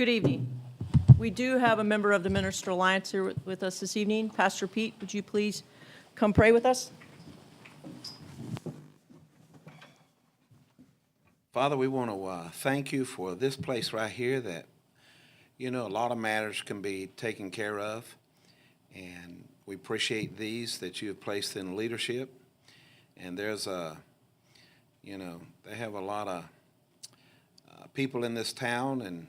Good evening. We do have a member of the Minister Alliance here with us this evening. Pastor Pete, would you please come pray with us? Father, we want to thank you for this place right here that, a lot of matters can be taken care of. And we appreciate these that you have placed in leadership. And there's they have a lot of people in this town, and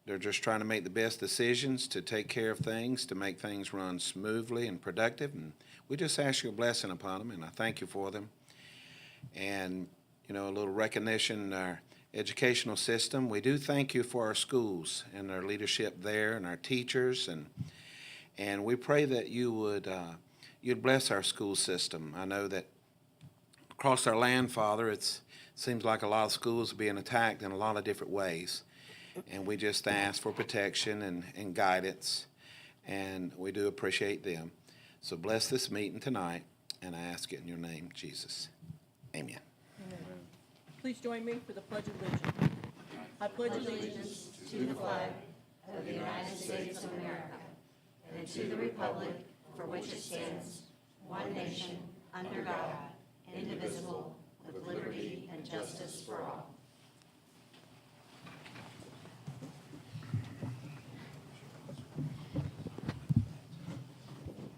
they're just trying to make the best decisions to take care of things, to make things run smoothly and productive. And we just ask your blessing upon them, and I thank you for them. And, a little recognition in our educational system. We do thank you for our schools and our leadership there and our teachers. And we pray that you'd bless our school system. I know that across our land, Father, it seems like a lot of schools are being attacked in a lot of different ways. And we just ask for protection and guidance, and we do appreciate them. So bless this meeting tonight, and I ask it in your name, Jesus. Amen. Please join me for the Pledge of Allegiance. I pledge allegiance to the flag of the United States of America and to the republic for which it stands, one nation, under God, indivisible, with liberty and justice for all.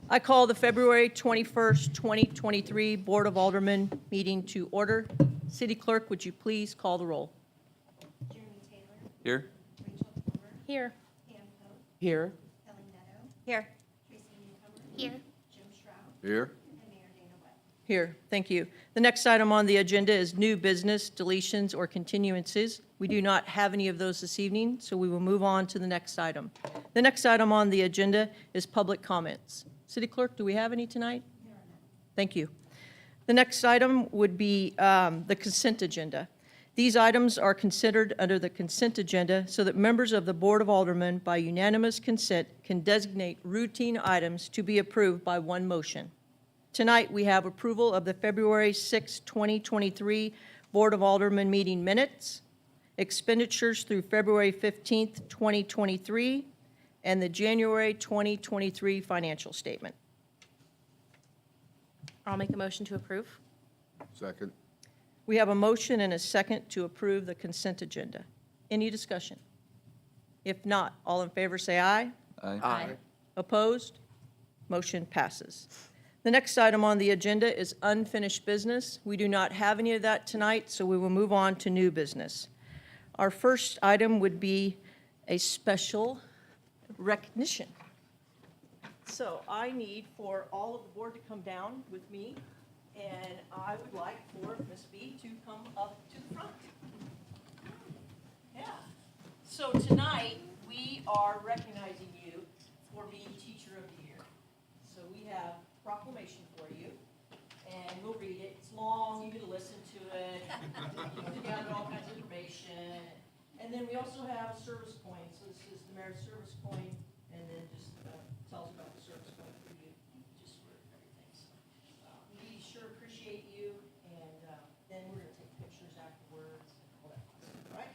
I call the February 21st, 2023 Board of Aldermen meeting to order. City Clerk, would you please call the roll? Jeremy Taylor. Here. Rachel Palmer. Here. Pam Pope. Here. Kelly Netto. Here. Tracy Newcomer. Here. Jim Shroud. Here. And Mayor Dana Webb. Here, thank you. The next item on the agenda is new business, deletions, or continuances. We do not have any of those this evening, so we will move on to the next item. The next item on the agenda is public comments. City Clerk, do we have any tonight? Thank you. The next item would be the consent agenda. These items are considered under the consent agenda so that members of the Board of Aldermen, by unanimous consent, can designate routine items to be approved by one motion. Tonight, we have approval of the February 6, 2023 Board of Aldermen meeting minutes, expenditures through February 15, 2023, and the January 2023 financial statement. I'll make a motion to approve. Second. We have a motion and a second to approve the consent agenda. Any discussion? If not, all in favor say aye. Aye. Opposed? Motion passes. The next item on the agenda is unfinished business. We do not have any of that tonight, so we will move on to new business. Our first item would be a special recognition. So I need for all of the board to come down with me, and I would like for Ms. B to come up to the front. Yeah. So tonight, we are recognizing you for being Teacher of the Year. So we have a proclamation for you, and we'll read it. It's long, you get to listen to it, you gather all kinds of information. And then we also have service coins. So this is the mayor's service coin, and then just tells about the service coin for you, just for everything. So we sure appreciate you, and then we're going to take pictures afterwards and all that fun stuff, all right?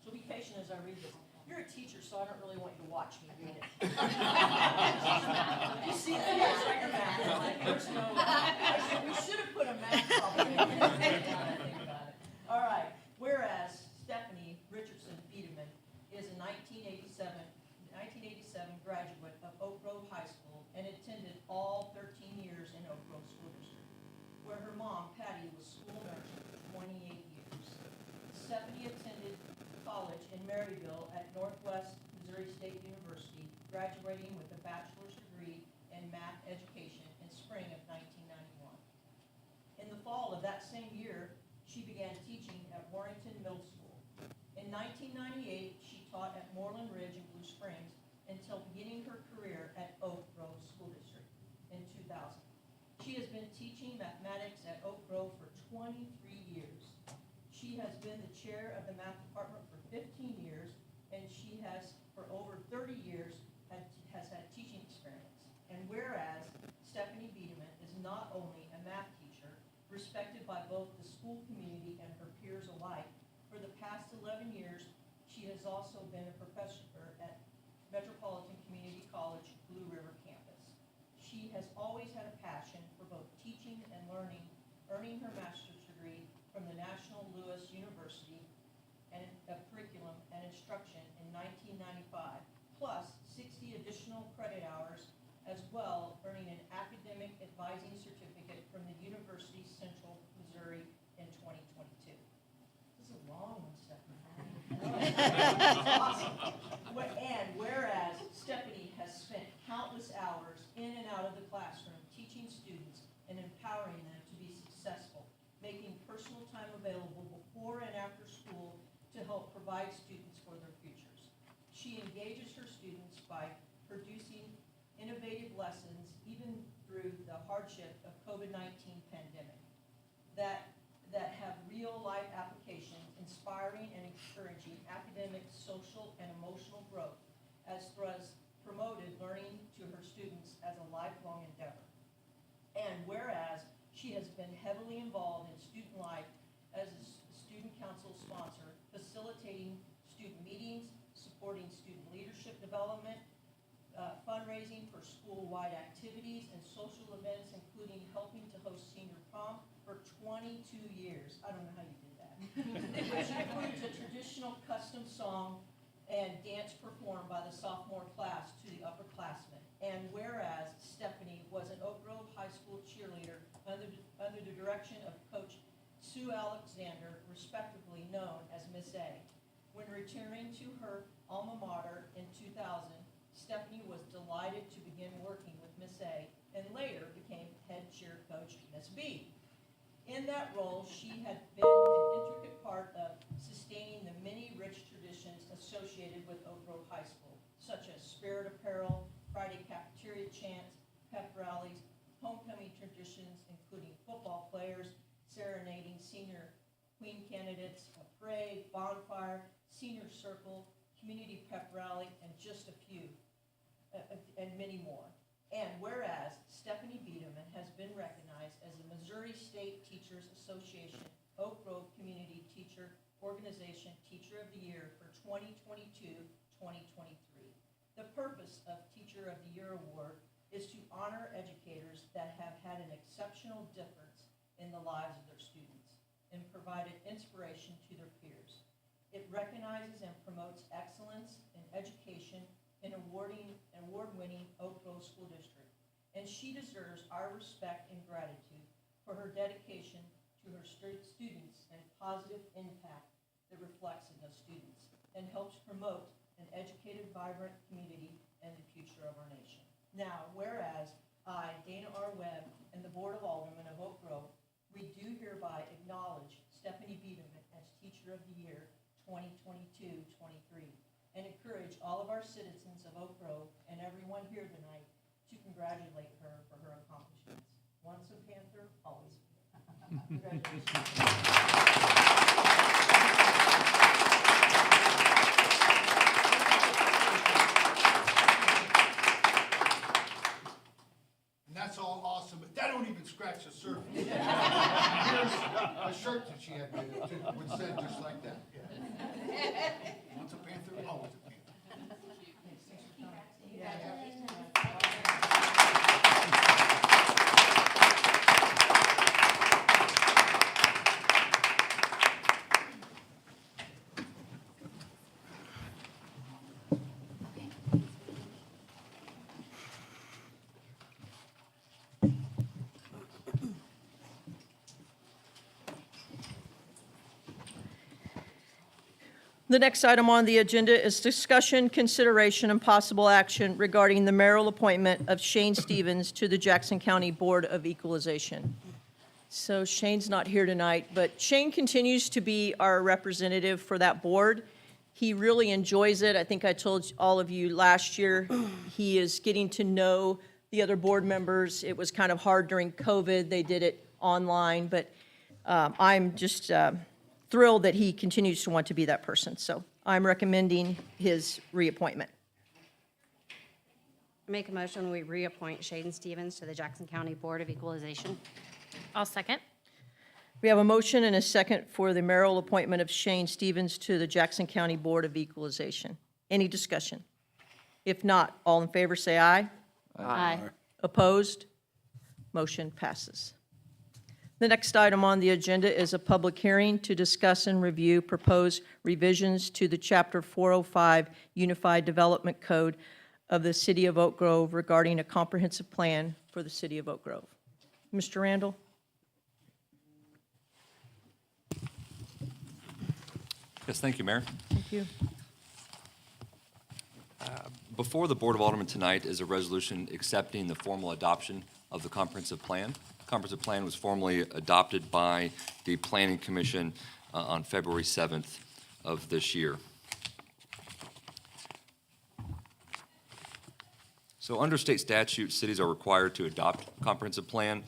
So be patient as I read this. You're a teacher, so I don't really want you to watch me read it. You see that? It's like a math. Like, there's no, we should have put a math problem in there. Think about it. All right. Whereas Stephanie Richardson Biederman is a 1987 graduate of Oak Grove High School and attended all 13 years in Oak Grove School District, where her mom, Patty, was school nurse for 28 years. Stephanie attended college in Maryville at Northwest Missouri State University, graduating with a bachelor's degree in math education in spring of 1991. In the fall of that same year, she began teaching at Warrington Middle School. In 1998, she taught at Moreland Ridge in Blue Springs until beginning her career at Oak Grove School District in 2000. She has been teaching mathematics at Oak Grove for 23 years. She has been the chair of the math department for 15 years, and she has, for over 30 years, has had teaching experience. And whereas Stephanie Biederman is not only a math teacher, respected by both the school community and her peers alike, for the past 11 years, She has also been a professor at Metropolitan Community College, Blue River campus. She has always had a passion for both teaching and learning, earning her master's degree from the National Louis University and of Curriculum and Instruction in 1995, plus 60 additional credit hours, as well earning an academic advising certificate from the University of Central Missouri in 2022. This is a long one, Stephanie. Awesome. And whereas Stephanie has spent countless hours in and out of the classroom teaching students and empowering them to be successful, making personal time available before and after school to help provide students for their futures. She engages her students by producing innovative lessons even through the hardship of COVID-19 pandemic that have real-life applications, inspiring and encouraging academic, social, and emotional growth, as has promoted learning to her students as a lifelong endeavor. And whereas she has been heavily involved in student life as a student council sponsor, facilitating student meetings, supporting student leadership development, fundraising for school-wide activities and social events, including helping to host senior prom for 22 years. I don't know how you did that. Which includes a traditional custom song and dance performed by the sophomore class to the upperclassmen. And whereas Stephanie was an Oak Grove High School cheerleader under the direction of Coach Sue Alexander, respectively known as Miss A. When returning to her alma mater in 2000, Stephanie was delighted to begin working with Miss A and later became head cheer coach Miss B. In that role, she had been an intricate part of sustaining the many rich traditions associated with Oak Grove High School, such as spirit apparel, Friday cafeteria chants, pep rallies, homecoming traditions, including football players serenading senior queen candidates, a parade, bonfire, senior circle, community pep rally, and just a few, and many more. And whereas Stephanie Biederman has been recognized as the Missouri State Teachers Association Oak Grove Community Teacher Organization Teacher of the Year for 2022-2023. The purpose of Teacher of the Year Award is to honor educators that have had an exceptional difference in the lives of their students and provided inspiration to their peers. It recognizes and promotes excellence in education in award-winning Oak Grove School District, and she deserves our respect and gratitude for her dedication to her students and positive impact that reflects in those students and helps promote an educated, vibrant community and the future of our nation. Now, whereas I, Dana R. Webb, and the Board of Aldermen of Oak Grove, we do hereby acknowledge Stephanie Biederman as Teacher of the Year 2022-23 and encourage all of our citizens of Oak Grove and everyone here tonight to congratulate her for her accomplishments. Once a Panther, always a Panther. Congratulations. And that's all awesome, but that don't even scratch the surface. Here's a shirt that she had made that would say just like that. Once a Panther, always a Panther. The next item on the agenda is discussion, consideration, and possible action regarding the mayoral appointment of Shane Stevens to the Jackson County Board of Equalization. So Shane's not here tonight, but Shane continues to be our representative for that board. He really enjoys it. I think I told all of you last year, he is getting to know the other board members. It was kind of hard during COVID. They did it online, but I'm just thrilled that he continues to want to be that person. So I'm recommending his reappointment. Make a motion, we reappoint Shane Stevens to the Jackson County Board of Equalization. I'll second. We have a motion and a second for the mayoral appointment of Shane Stevens to the Jackson County Board of Equalization. Any discussion? If not, all in favor say aye. Aye. Opposed? Motion passes. The next item on the agenda is a public hearing to discuss and review proposed revisions to the Chapter 405 Unified Development Code of the City of Oak Grove regarding a comprehensive plan for the City of Oak Grove. Mr. Randall? Yes, thank you, Mayor. Thank you. Before the Board of Aldermen tonight is a resolution accepting the formal adoption of the comprehensive plan. The comprehensive plan was formally adopted by the Planning Commission on February 7th of this year. So under state statute, cities are required to adopt a comprehensive plan.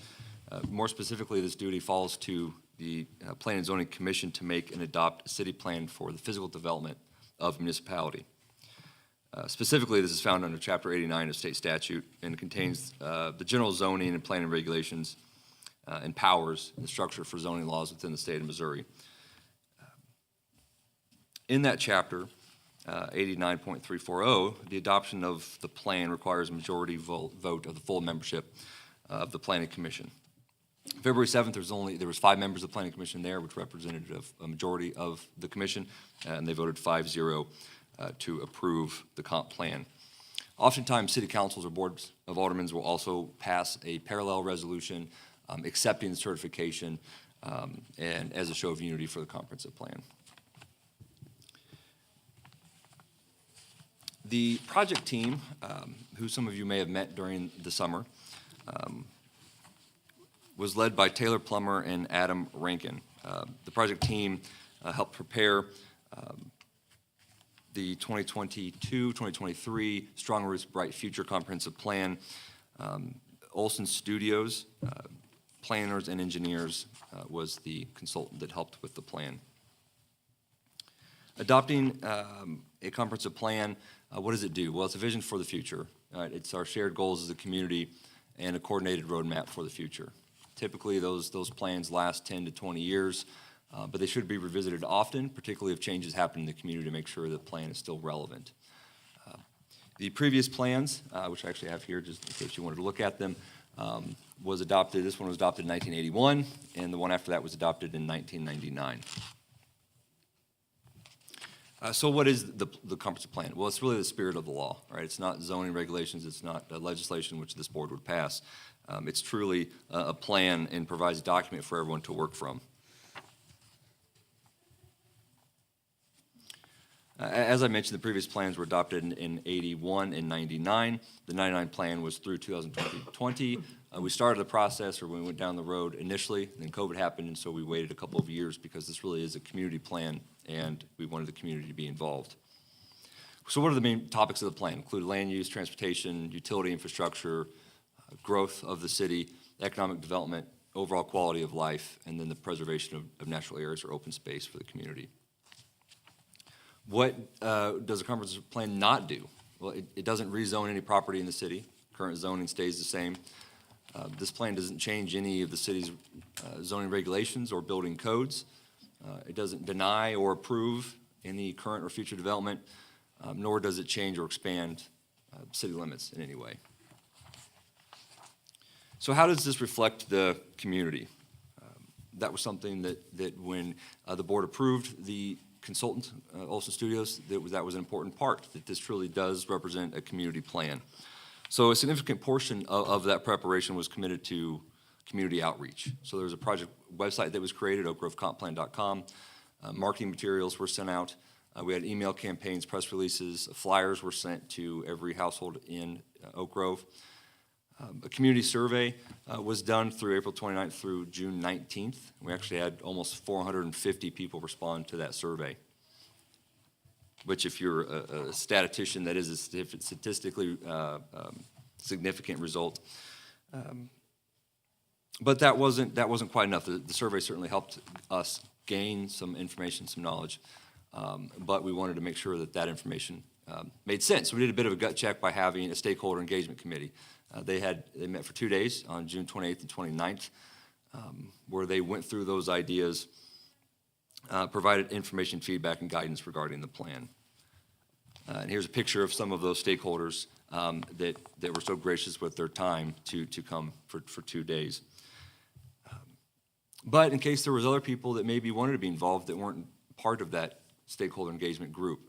More specifically, this duty falls to the Planning and Zoning Commission to make and adopt a city plan for the physical development of a municipality. Specifically, this is found under Chapter 89 of state statute and contains the general zoning and planning regulations and powers and the structure for zoning laws within the state of Missouri. In that chapter, 89.340, the adoption of the plan requires a majority vote of the full membership of the Planning Commission. February 7th, there was 5 members of the Planning Commission there, which represented a majority of the commission, and they voted 5-0 to approve the comp plan. Oftentimes, city councils or boards of aldermen will also pass a parallel resolution accepting the certification and as a show of unity for the comprehensive plan. The project team, who some of you may have met during the summer, was led by Taylor Plummer and Adam Rankin. The project team helped prepare the 2022-2023 Strong Roots, Bright Future Comprehensive Plan. Olson Studios, planners and engineers, was the consultant that helped with the plan. Adopting a comprehensive plan, what does it do? Well, it's a vision for the future. It's our shared goals as a community and a coordinated roadmap for the future. Typically, those plans last 10 to 20 years, but they should be revisited often, particularly if changes happen in the community to make sure the plan is still relevant. The previous plans, which I actually have here just in case you wanted to look at them, was adopted. This one was adopted in 1981, and the one after that was adopted in 1999. So what is the comprehensive plan? Well, it's really the spirit of the law, right? It's not zoning regulations. It's not legislation which this board would pass. It's truly a plan and provides a document for everyone to work from. As I mentioned, the previous plans were adopted in 81 and 99. The 99 plan was through 2020. We started the process, or we went down the road initially, then COVID happened, and so we waited a couple of years because this really is a community plan, and we wanted the community to be involved. So what are the main topics of the plan? Include land use, transportation, utility infrastructure, growth of the city, economic development, overall quality of life, and then the preservation of natural areas or open space for the community. What does a comprehensive plan not do? Well, it doesn't rezone any property in the city. Current zoning stays the same. This plan doesn't change any of the city's zoning regulations or building codes. It doesn't deny or approve any current or future development, nor does it change or expand city limits in any way. So how does this reflect the community? That was something that when the board approved the consultant, Olson Studios, that was an important part, that this truly does represent a community plan. So a significant portion of that preparation was committed to community outreach. So there was a project website that was created, oakgrovecomplan.com. Marketing materials were sent out. We had email campaigns, press releases, flyers were sent to every household in Oak Grove. A community survey was done through April 29th through June 19th. We actually had almost 450 people respond to that survey, which if you're a statistician, that is a statistically significant result. But that wasn't quite enough. The survey certainly helped us gain some information, some knowledge, but we wanted to make sure that information made sense. So we did a bit of a gut check by having a stakeholder engagement committee. They met for 2 days on June 28th and 29th. where they went through those ideas, provided information, feedback, and guidance regarding the plan. And here's a picture of some of those stakeholders that were so gracious with their time to come for 2 days. But in case there was other people that maybe wanted to be involved that weren't part of that stakeholder engagement group,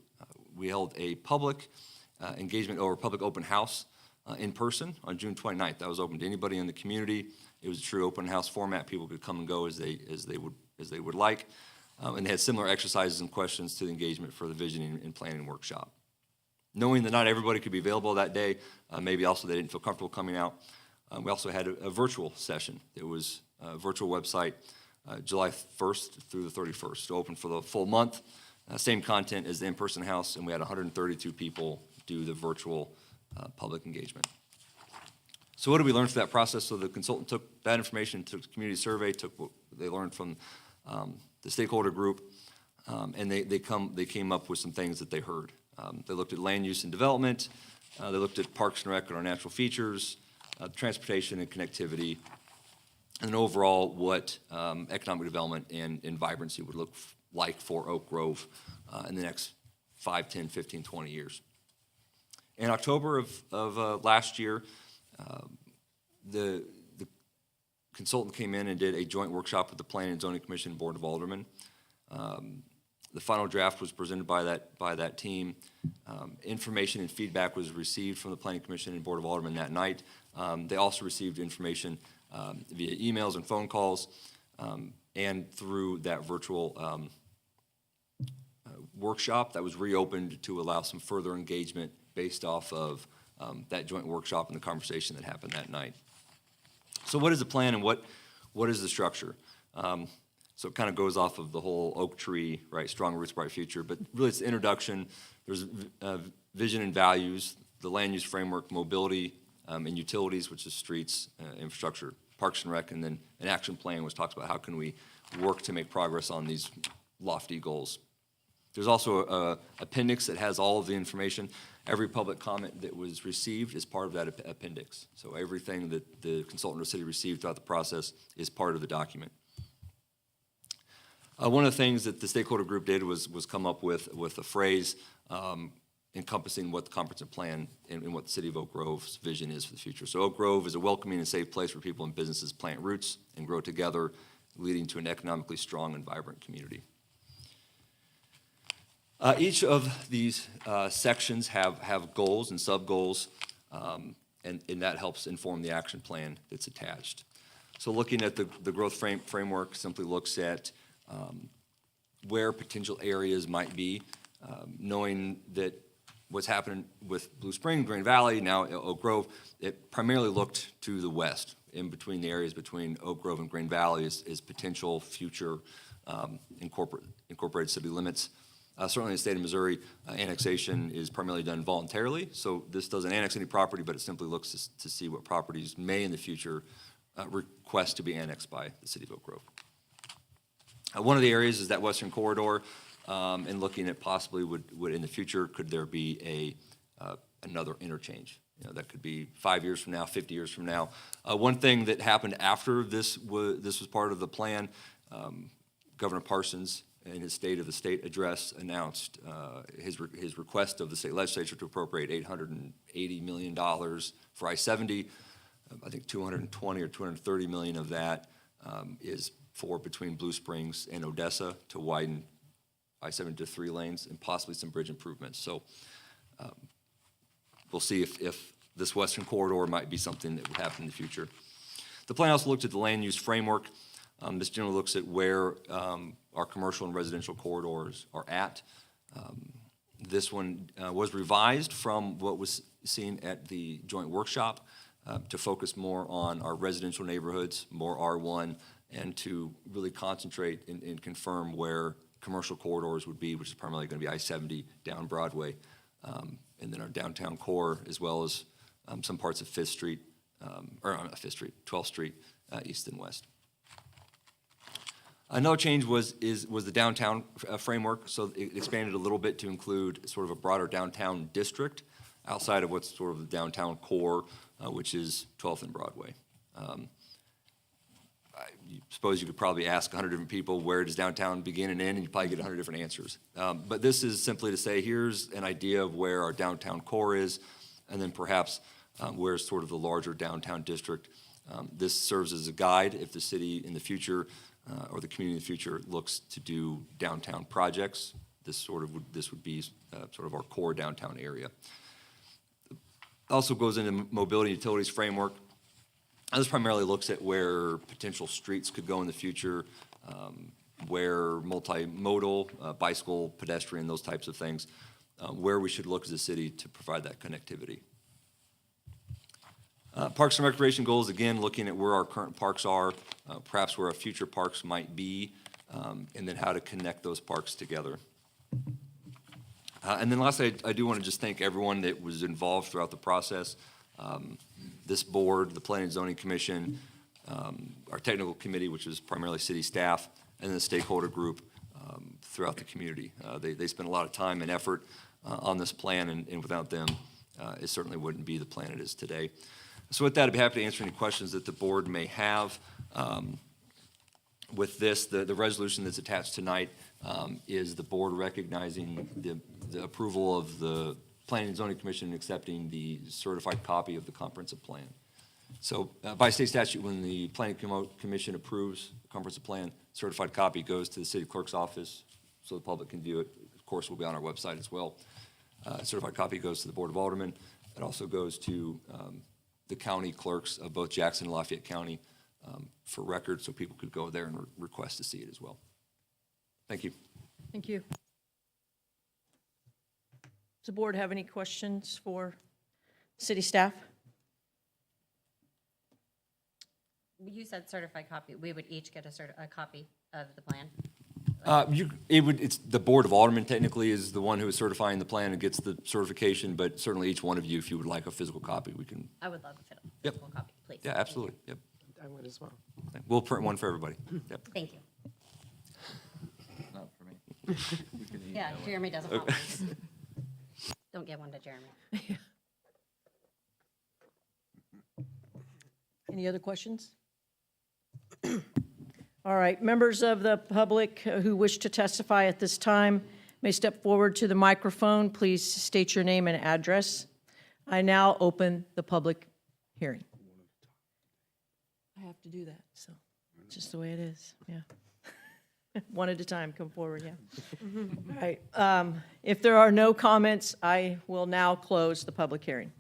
we held a public engagement or public open house in person on June 29th. That was open to anybody in the community. It was a true open house format. People could come and go as they would like. And they had similar exercises and questions to the engagement for the visioning and planning workshop. Knowing that not everybody could be available that day, maybe also they didn't feel comfortable coming out, we also had a virtual session. It was a virtual website, July 1st through the 31st, so open for the full month. Same content as the in-person house, and we had 132 people do the virtual public engagement. So what did we learn from that process? So the consultant took that information, took the community survey, took what they learned from the stakeholder group, and they came up with some things that they heard. They looked at land use and development. They looked at parks and rec and our natural features, transportation and connectivity, and overall what economic development and vibrancy would look like for Oak Grove in the next 5, 10, 15, 20 years. In October of last year, the consultant came in and did a joint workshop with the Planning and Zoning Commission and Board of Aldermen. The final draft was presented by that team. Information and feedback was received from the Planning Commission and Board of Aldermen that night. They also received information via emails and phone calls and through that virtual workshop that was reopened to allow some further engagement based off of that joint workshop and the conversation that happened that night. So what is the plan and what is the structure? So it kind of goes off of the whole oak tree, right? Strong roots, bright future. But really, it's the introduction. There's vision and values, the land use framework, mobility, and utilities, which is streets, infrastructure, parks and rec, and then an action plan which talks about how can we work to make progress on these lofty goals. There's also an appendix that has all of the information. Every public comment that was received is part of that appendix. So everything that the consultant or city received throughout the process is part of the document. One of the things that the stakeholder group did was come up with a phrase encompassing what the comprehensive plan and what the city of Oak Grove's vision is for the future. So Oak Grove is a welcoming and safe place where people and businesses plant roots and grow together, leading to an economically strong and vibrant community. Each of these sections have goals and sub-goals, and that helps inform the action plan that's attached. So looking at the growth framework simply looks at where potential areas might be, knowing that what's happening with Blue Spring, Green Valley, now Oak Grove, it primarily looked to the west. In between the areas between Oak Grove and Green Valley is potential future incorporated city limits. Certainly in the state of Missouri, annexation is primarily done voluntarily, so this doesn't annex any property, but it simply looks to see what properties may in the future request to be annexed by the city of Oak Grove. One of the areas is that western corridor, and looking at possibly would in the future, could there be another interchange? You know, that could be 5 years from now, 50 years from now. One thing that happened after this was part of the plan, Governor Parsons, in his State of the State address, announced his request of the state legislature to appropriate $880 million for I-70. I think 220 or 230 million of that is for between Blue Springs and Odessa to widen I-70 to 3 lanes and possibly some bridge improvements. So we'll see if this western corridor might be something that would happen in the future. The plan also looked at the land use framework. This generally looks at where our commercial and residential corridors are at. This one was revised from what was seen at the joint workshop to focus more on our residential neighborhoods, more R1, and to really concentrate and confirm where commercial corridors would be, which is primarily going to be I-70 down Broadway, and then our downtown core, as well as some parts of 5th Street, or not 5th Street, 12th Street, east and west. Another change was the downtown framework, so it expanded a little bit to include sort of a broader downtown district outside of what's sort of the downtown core, which is 12th and Broadway. suppose you could probably ask 100 different people, where does downtown begin and end, and you probably get 100 different answers. But this is simply to say, here's an idea of where our downtown core is, and then perhaps where's sort of the larger downtown district. This serves as a guide if the city in the future or the community in the future looks to do downtown projects. This would be sort of our core downtown area. Also goes into mobility utilities framework. This primarily looks at where potential streets could go in the future, where multimodal, bicycle, pedestrian, those types of things, where we should look as a city to provide that connectivity. Parks and recreation goals, again, looking at where our current parks are, perhaps where our future parks might be, and then how to connect those parks together. And then lastly, I do want to just thank everyone that was involved throughout the process. This board, the Planning and Zoning Commission, our technical committee, which is primarily city staff, and then the stakeholder group throughout the community. They spent a lot of time and effort on this plan, and without them, it certainly wouldn't be the plan it is today. So with that, I'd be happy to answer any questions that the board may have. With this, the resolution that's attached tonight is the board recognizing the approval of the Planning and Zoning Commission accepting the certified copy of the comprehensive plan. So by state statute, when the Planning Commission approves the comprehensive plan, certified copy goes to the city clerk's office so the public can view it. Of course, will be on our website as well. Certified copy goes to the Board of Aldermen. It also goes to the county clerks of both Jackson and Lafayette County for record, so people could go there and request to see it as well. Thank you. Thank you. Does the board have any questions for city staff? You said certified copy. We would each get a copy of the plan. It's the Board of Aldermen technically is the one who is certifying the plan and gets the certification, but certainly each one of you, if you would like a physical copy, we can. I would love a Yep. physical copy, please. Yeah, absolutely. Yep. I would as well. We'll print one for everybody. Yep. Thank you. Not for me. Yeah, Jeremy doesn't want one. Don't get one to Jeremy. Any other questions? All right, members of the public who wish to testify at this time may step forward to the microphone. Please state your name and address. I now open the public hearing. I have to do that, so it's just the way it is, yeah. One at a time, come forward, yeah. All right, if there are no comments, I will now close the public hearing.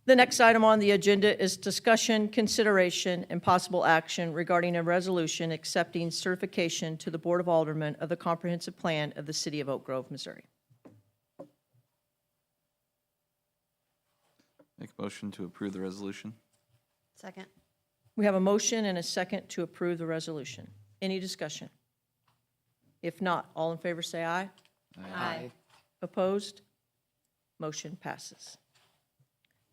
The next item on the agenda is discussion, consideration, and possible action regarding a resolution accepting certification to the Board of Aldermen of the comprehensive plan of the City of Oak Grove, Missouri. Make a motion to approve the resolution. Second. We have a motion and a second to approve the resolution. Any discussion? If not, all in favor say aye. Aye. Opposed? Motion passes.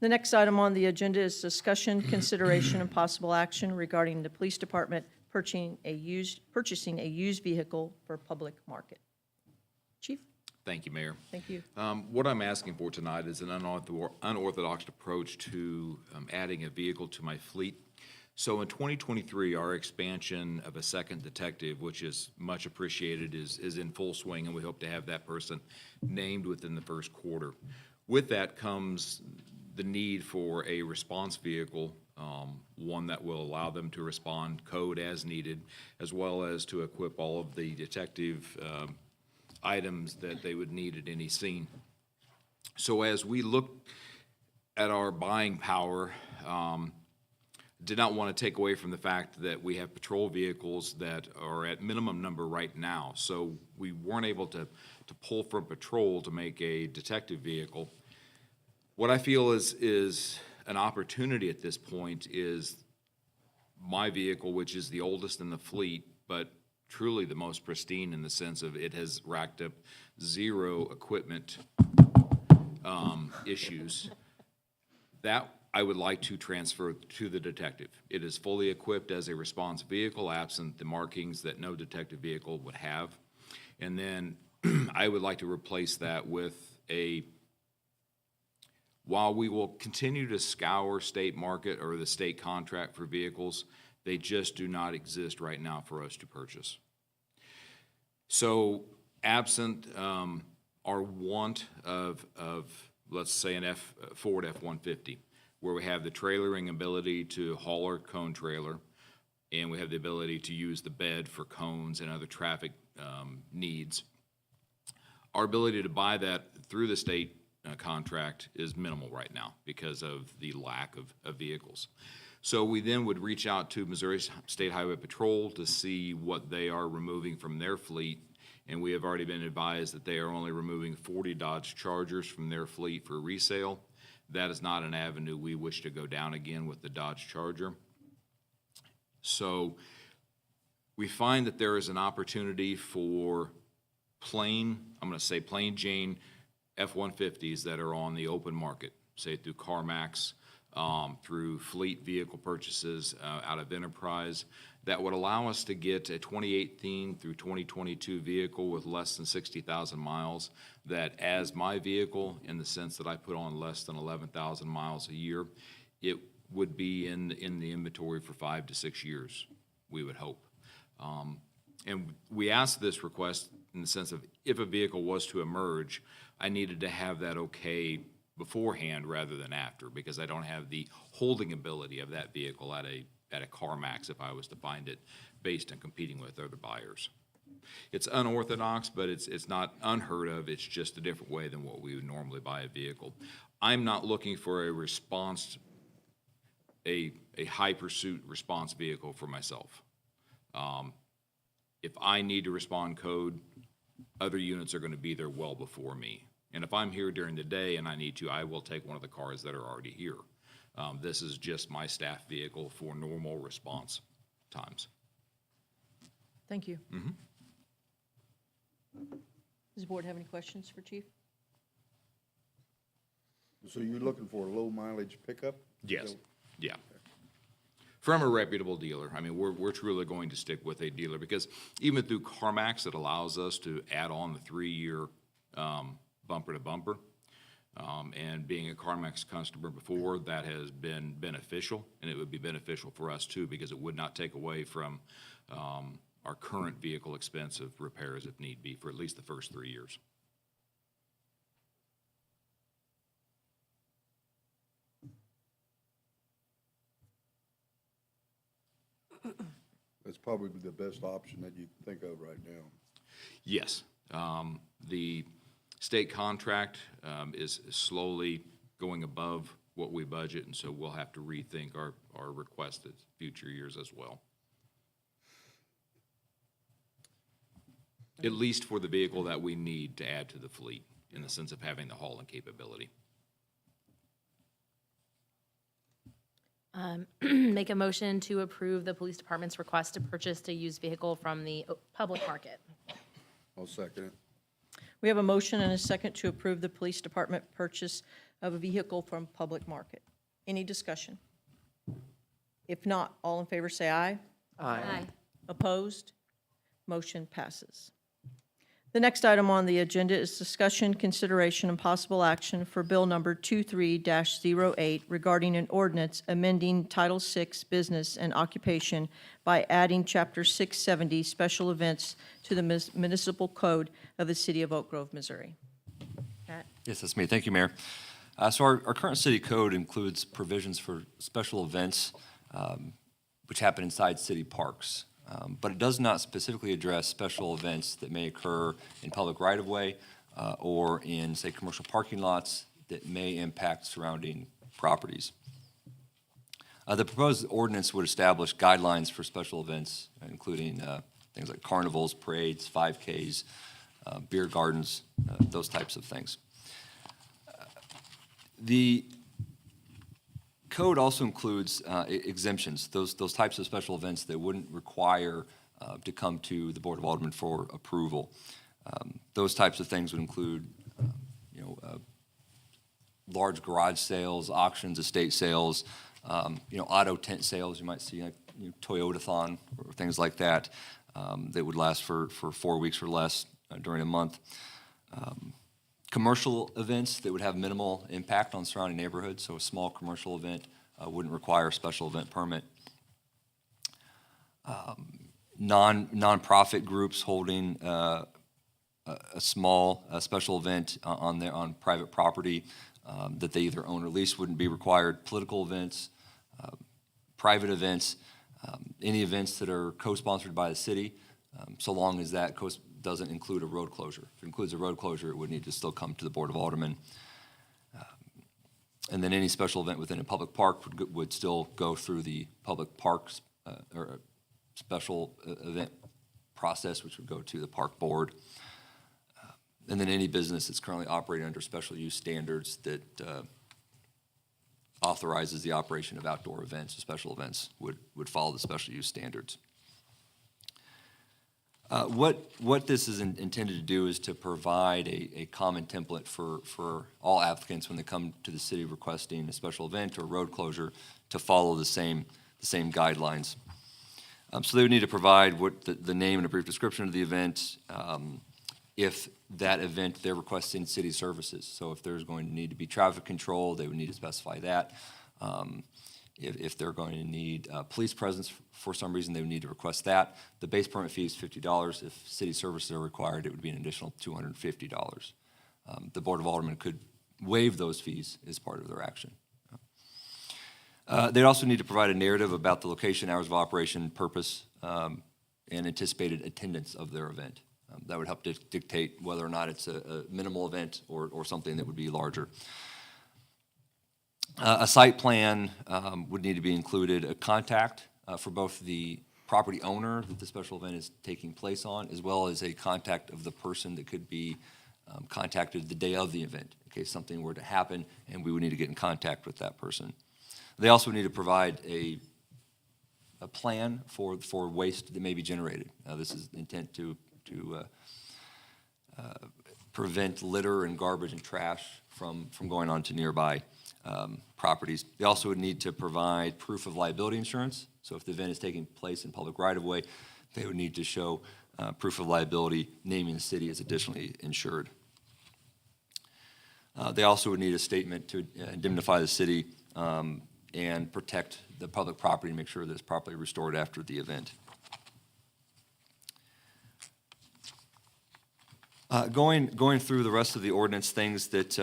The next item on the agenda is discussion, consideration, and possible action regarding the police department purchasing a used vehicle for public market. Chief? Thank you, Mayor. Thank you. What I'm asking for tonight is an unorthodox approach to adding a vehicle to my fleet. So in 2023, our expansion of a second detective, which is much appreciated, is in full swing, and we hope to have that person named within the first quarter. With that comes the need for a response vehicle, one that will allow them to respond code as needed, as well as to equip all of the detective items that they would need at any scene. So as we look at our buying power, did not want to take away from the fact that we have patrol vehicles that are at minimum number right now. So we weren't able to pull from patrol to make a detective vehicle. What I feel is an opportunity at this point is my vehicle, which is the oldest in the fleet, but truly the most pristine in the sense of it has racked up zero equipment issues. That I would like to transfer to the detective. It is fully equipped as a response vehicle, absent the markings that no detective vehicle would have. And then I would like to replace that with while we will continue to scour state market or the state contract for vehicles, They just do not exist right now for us to purchase. So absent our want of, let's say, an Ford F-150, where we have the trailering ability to haul our cone trailer, and we have the ability to use the bed for cones and other traffic needs. Our ability to buy that through the state contract is minimal right now because of the lack of vehicles. So we then would reach out to Missouri State Highway Patrol to see what they are removing from their fleet, and we have already been advised that they are only removing 40 Dodge Chargers from their fleet for resale. That is not an avenue we wish to go down again with the Dodge Charger. So we find that there is an opportunity for plain Jane F-150s that are on the open market, say through CarMax, through fleet vehicle purchases out of Enterprise, that would allow us to get a 2018 through 2022 vehicle with less than 60,000 miles, that as my vehicle, in the sense that I put on less than 11,000 miles a year, it would be in the inventory for 5 to 6 years, we would hope. And we asked this request in the sense of if a vehicle was to emerge, I needed to have that okay beforehand rather than after, because I don't have the holding ability of that vehicle at a CarMax if I was to find it based on competing with other buyers. It's unorthodox, but it's not unheard of. It's just a different way than what we would normally buy a vehicle. I'm not looking for a response, a high pursuit response vehicle for myself. If I need to respond code, other units are going to be there well before me. And if I'm here during the day and I need to, I will take one of the cars that are already here. This is just my staff vehicle for normal response times. Thank you. Does the board have any questions for Chief? So you're looking for a low mileage pickup? Yes, yeah. From a reputable dealer. I mean, we're truly going to stick with a dealer, because even through CarMax, it allows us to add on the 3-year bumper to bumper. And being a CarMax customer before, that has been beneficial, and it would be beneficial for us too, because it would not take away from our current vehicle expense of repairs if need be for at least the first 3 years. That's probably the best option that you can think of right now. Yes. The state contract is slowly going above what we budget, and so we'll have to rethink our requested future years as well. At least for the vehicle that we need to add to the fleet, in the sense of having the hauling capability. Make a motion to approve the police department's request to purchase a used vehicle from the public market. I'll second it. We have a motion and a second to approve the police department purchase of a vehicle from public market. Any discussion? If not, all in favor say aye. Aye. Opposed? Motion passes. The next item on the agenda is discussion, consideration, and possible action for Bill Number 23-08 regarding an ordinance amending Title VI Business and Occupation by adding Chapter 670 Special Events to the Municipal Code of the City of Oak Grove, Missouri. Pat? Yes, that's me. Thank you, Mayor. So our current city code includes provisions for special events which happen inside city parks. But it does not specifically address special events that may occur in public right-of-way or in, say, commercial parking lots that may impact surrounding properties. The proposed ordinance would establish guidelines for special events, including things like carnivals, parades, 5Ks, beer gardens, those types of things. The code also includes exemptions, those types of special events that wouldn't require to come to the Board of Aldermen for approval. Those types of things would include, large garage sales, auctions, estate sales, auto tent sales. You might see like Toyota-thon or things like that that would last for 4 weeks or less during a month. Commercial events that would have minimal impact on surrounding neighborhoods, so a small commercial event wouldn't require a special event permit. nonprofit groups holding a small special event on private property that they either own or lease wouldn't be required. Political events, private events, any events that are co-sponsored by the city, so long as that doesn't include a road closure. If it includes a road closure, it would need to still come to the Board of Aldermen. And then any special event within a public park would still go through the public parks or special event process, which would go to the park board. And then any business that's currently operating under special use standards that authorizes the operation of outdoor events or special events would follow the special use standards. What this is intended to do is to provide a common template for all applicants when they come to the city requesting a special event or road closure to follow the same guidelines. So they would need to provide what the name and a brief description of the event, if that event they're requesting city services. So if there's going to need to be traffic control, they would need to specify that. If they're going to need police presence for some reason, they would need to request that. The base permit fee is $50. If city services are required, it would be an additional $250. The Board of Aldermen could waive those fees as part of their action. They'd also need to provide a narrative about the location, hours of operation, purpose, and anticipated attendance of their event. That would help dictate whether or not it's a minimal event or something that would be larger. A site plan would need to be included, a contact for both the property owner that the special event is taking place on, as well as a contact of the person that could be contacted the day of the event in case something were to happen and we would need to get in contact with that person. They also need to provide a plan for waste that may be generated. This is intent to prevent litter and garbage and trash from going on to nearby properties. They also would need to provide proof of liability insurance. So if the event is taking place in public right-of-way, they would need to show proof of liability naming the city as additionally insured. They also would need a statement to indemnify the city and protect the public property and make sure that it's properly restored after the event. Going through the rest of the ordinance, things that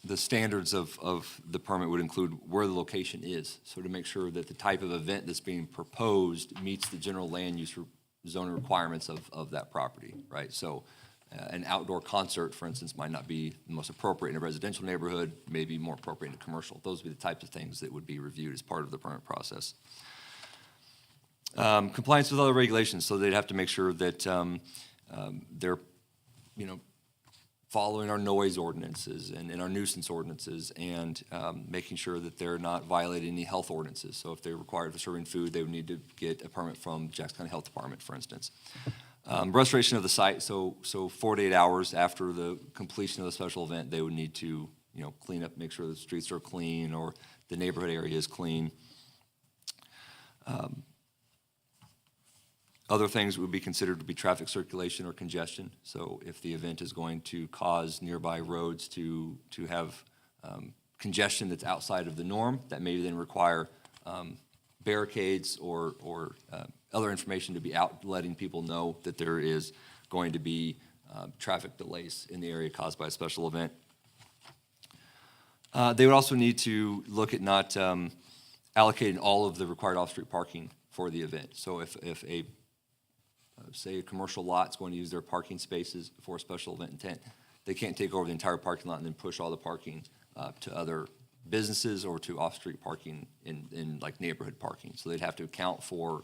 the standards of the permit would include where the location is. So to make sure that the type of event that's being proposed meets the general land use zoning requirements of that property, right? So an outdoor concert, for instance, might not be the most appropriate in a residential neighborhood, may be more appropriate in a commercial. Those would be the types of things that would be reviewed as part of the permit process. Compliance with other regulations, so they'd have to make sure that they're, following our noise ordinances and our nuisance ordinances and making sure that they're not violating any health ordinances. So if they're required for serving food, they would need to get a permit from Jackson County Health Department, for instance. Restoration of the site, so 48 hours after the completion of the special event, they would need to, clean up, make sure the streets are clean or the neighborhood area is clean. Other things would be considered to be traffic circulation or congestion. So if the event is going to cause nearby roads to have congestion that's outside of the norm, that may then require barricades or other information to be out letting people know that there is going to be traffic delays in the area caused by a special event. They would also need to look at not allocating all of the required off-street parking for the event. So if say a commercial lot's going to use their parking spaces for a special event intent, they can't take over the entire parking lot and then push all the parking to other businesses or to off-street parking in like neighborhood parking. So they'd have to account for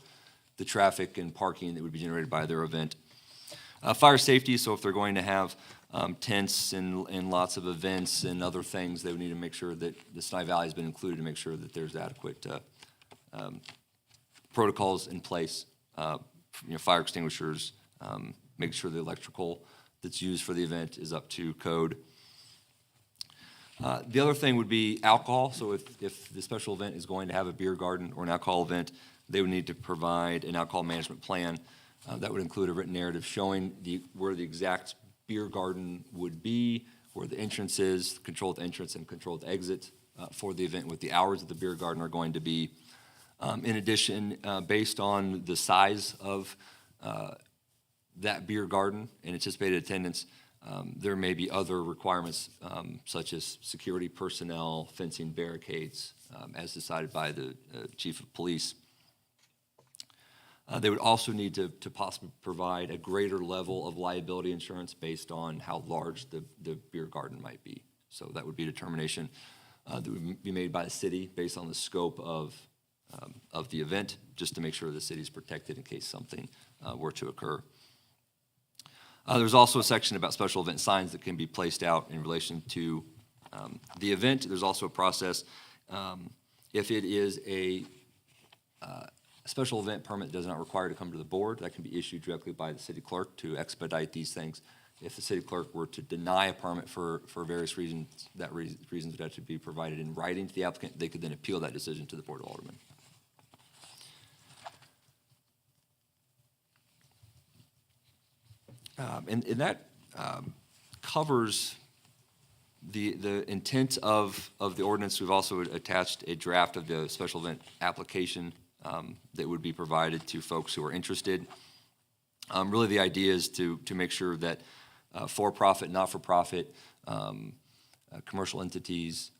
the traffic and parking that would be generated by their event. Fire safety, so if they're going to have tents and lots of events and other things, they would need to make sure that the Sinai Valley has been included to make sure that there's adequate protocols in place. Fire extinguishers, making sure the electrical that's used for the event is up to code. The other thing would be alcohol. So if the special event is going to have a beer garden or an alcohol event, they would need to provide an alcohol management plan that would include a written narrative showing where the exact beer garden would be, where the entrance is, control the entrance and control the exit for the event, what the hours of the beer garden are going to be. In addition, based on the size of that beer garden and anticipated attendance, there may be other requirements such as security personnel, fencing, barricades, as decided by the chief of police. They would also need to possibly provide a greater level of liability insurance based on how large the beer garden might be. So that would be a determination that would be made by the city based on the scope of the event, just to make sure the city is protected in case something were to occur. There's also a section about special event signs that can be placed out in relation to the event. There's also a process if it is a special event permit does not require to come to the board, that can be issued directly by the city clerk to expedite these things. If the city clerk were to deny a permit for various reasons, reasons would have to be provided in writing to the applicant. They could then appeal that decision to the Board of Aldermen. And that covers the intent of the ordinance. We've also attached a draft of the special event application that would be provided to folks who are interested. Really, the idea is to make sure that for-profit, not-for-profit, commercial entities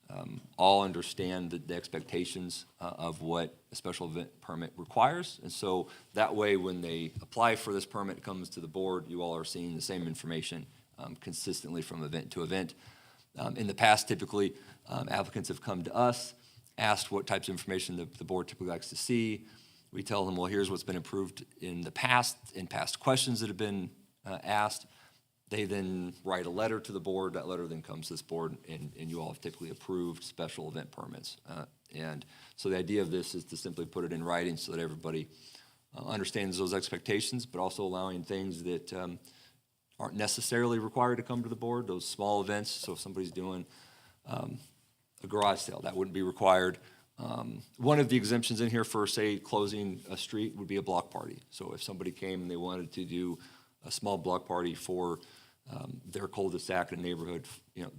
all understand the expectations of what a special event permit requires. And so that way, when they apply for this permit, it comes to the board, you all are seeing the same information consistently from event to event. In the past, typically, applicants have come to us, asked what types of information the board typically likes to see. We tell them, well, here's what's been approved in the past, in past questions that have been asked. They then write a letter to the board. That letter then comes to this board, and you all have typically approved special event permits. And so the idea of this is to simply put it in writing so that everybody understands those expectations, but also allowing things that aren't necessarily required to come to the board, those small events. So if somebody's doing a garage sale, that wouldn't be required. One of the exemptions in here for, say, closing a street would be a block party. So if somebody came and they wanted to do a small block party for their cul-de-sac in a neighborhood,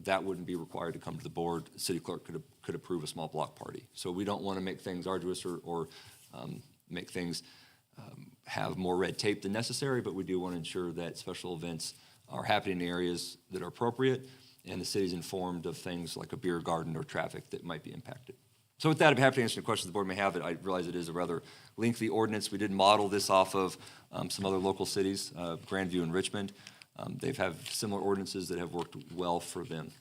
that wouldn't be required to come to the board. The city clerk could approve a small block party. So we don't want to make things arduous or make things have more red tape than necessary, but we do want to ensure that special events are happening in areas that are appropriate, and the city's informed of things like a beer garden or traffic that might be impacted. So with that, I'd be happy to answer any questions the board may have. I realize it is a rather lengthy ordinance. We did model this off of some other local cities, Grandview and Richmond. They've had similar ordinances that have worked well for them.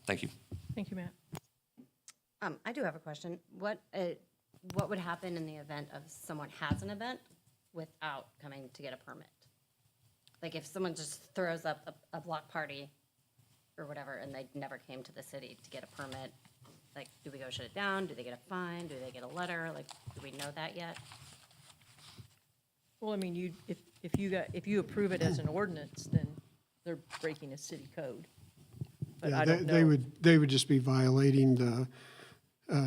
Thank you. Thank you, Matt. I do have a question. What would happen in the event of someone has an event without coming to get a permit? Like if someone just throws up a block party or whatever and they never came to the city to get a permit, like, do we go shut it down? Do they get a fine? Do they get a letter? Like, do we know that yet? Well, I mean, if you approve it as an ordinance, then they're breaking a city code. But I don't know. They would just be violating the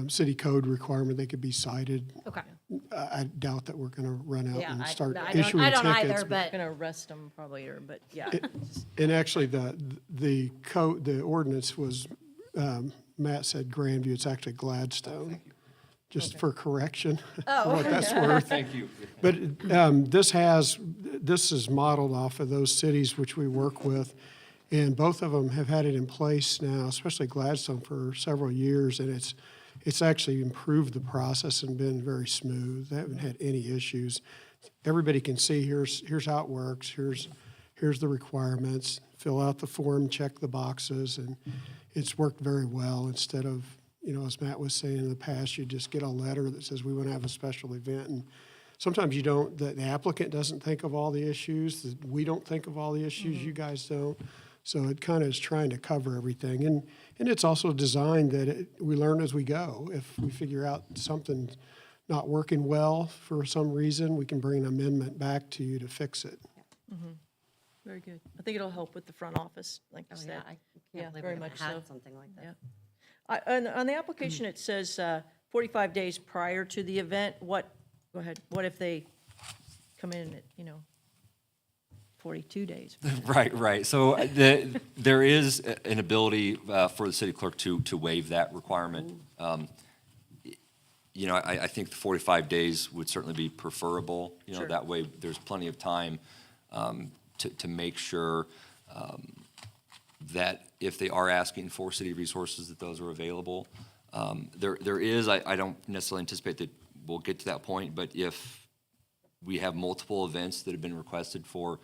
city code requirement. They could be cited. Okay. I doubt that we're going to run out Yeah, and I start don't issuing tickets. either, I'm but gonna arrest them probably, but yeah. And actually, the code, the ordinance was, Matt said Grandview, it's actually Gladstone. Just for correction. Oh. What that's worth. Thank you. But this is modeled off of those cities which we work with, and both of them have had it in place now, especially Gladstone, for several years, and it's actually improved the process and been very smooth. They haven't had any issues. Everybody can see here's how it works. Here's the requirements. Fill out the form, check the boxes, and it's worked very well. Instead of, as Matt was saying in the past, you just get a letter that says we want to have a special event, and sometimes you don't. The applicant doesn't think of all the issues. We don't think of all the issues. You guys don't. So it kind of is trying to cover everything, and it's also designed that we learn as we go. If we figure out something not working well for some reason, we can bring an amendment back to you to fix it. Very good. I think it'll help with the front office, like you oh, said. yeah, I Yeah, can't believe very we much haven't so. had something like that. Yeah. On the application, it says 45 days prior to the event. Go ahead. What if they come in at, 42 days? Right. So there is an ability for the city clerk to waive that requirement. you know, I think the 45 days would certainly be preferable. You know, Sure. that way there's plenty of time to make sure that if they are asking for city resources, that those are available. There is, I don't necessarily anticipate that we'll get to that point, but if we have multiple events that have been requested for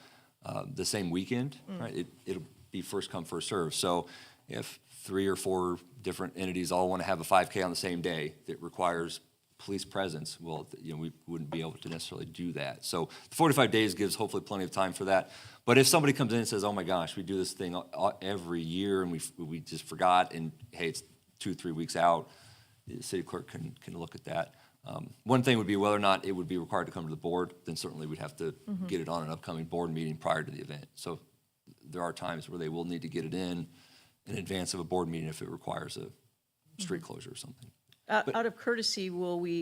the same weekend, right, it'll be first come, first serve. So if 3 or 4 different entities all want to have a 5K on the same day that requires police presence, well, you know, we wouldn't be able to necessarily do that. So the 45 days gives hopefully plenty of time for that. But if somebody comes in and says, oh my gosh, we do this thing every year and we just forgot, and hey, it's 2-3 weeks out, the city clerk can look at that. One thing would be whether or not it would be required to come to the board, then certainly we'd have to get it on an upcoming board meeting prior to the event. So there are times where they will need to get it in advance of a board meeting if it requires a street closure or something. Out of courtesy,